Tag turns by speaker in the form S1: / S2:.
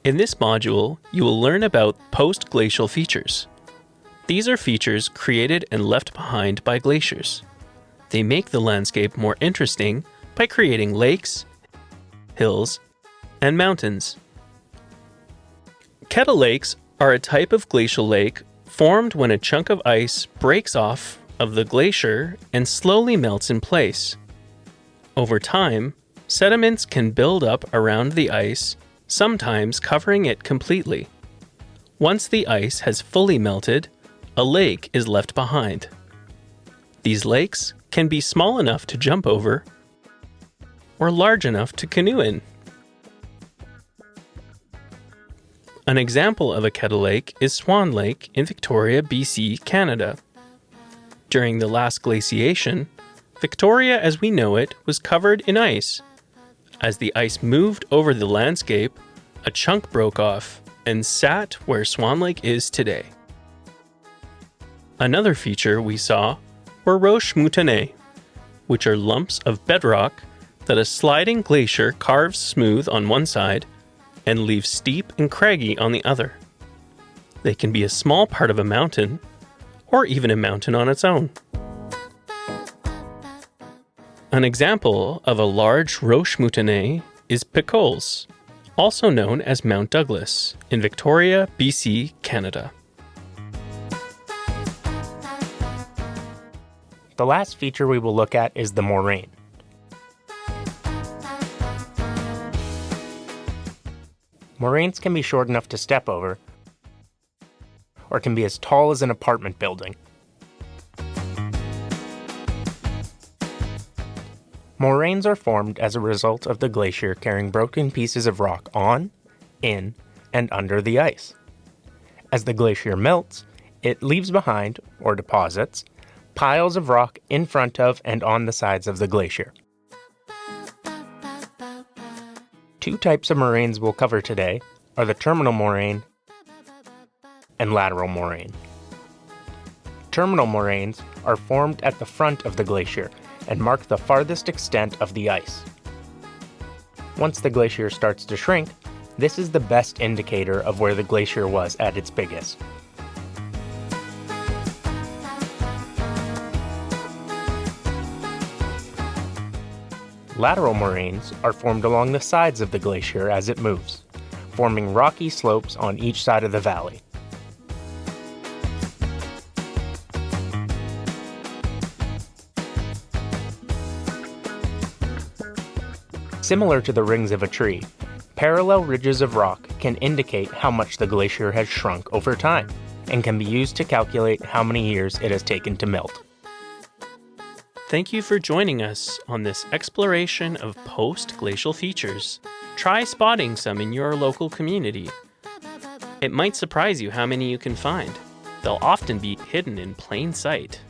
S1: In this module, you will learn about post-glacial features. These are features created and left behind by glaciers. They make the landscape more interesting by creating lakes, hills, and mountains. Kettle lakes are a type of glacial lake formed when a chunk of ice breaks off of the glacier and slowly melts in place. Over time, sediments can build up around the ice, sometimes covering it completely. Once the ice has fully melted, a lake is left behind. These lakes can be small enough to jump over or large enough to canoe in. An example of a kettle lake is Swan Lake in Victoria, BC, Canada. During the last glaciation, Victoria as we know it was covered in ice. As the ice moved over the landscape, a chunk broke off and sat where Swan Lake is today. Another feature we saw were roches moutonnées, which are lumps of bedrock that a sliding glacier carves smooth on one side and leaves steep and craggy on the other. They can be a small part of a mountain, or even a mountain on its own. An example of a large roche moutonnées is Picols, also known as Mount Douglas, in Victoria, BC, Canada.
S2: The last feature we will look at is the moraine. Moraines can be short enough to step over, or can be as tall as an apartment building. Moraines are formed as a result of the glacier carrying broken pieces of rock on, in, and under the ice. As the glacier melts, it leaves behind, or deposits, piles of rock in front of and on the sides of the glacier. Two types of moraines we'll cover today are the terminal moraine and lateral moraine. Terminal moraines are formed at the front of the glacier and mark the farthest extent of the ice. Once the glacier starts to shrink, this is the best indicator of where the glacier was at its biggest. Lateral moraines are formed along the sides of the glacier as it moves, forming rocky slopes on each side of the valley. Similar to the rings of a tree, parallel ridges of rock can indicate how much the glacier has shrunk over time, and can be used to calculate how many years it has taken to melt.
S1: Thank you for joining us on this exploration of post-glacial features. Try spotting some in your local community. It might surprise you how many you can find. They'll often be hidden in plain sight.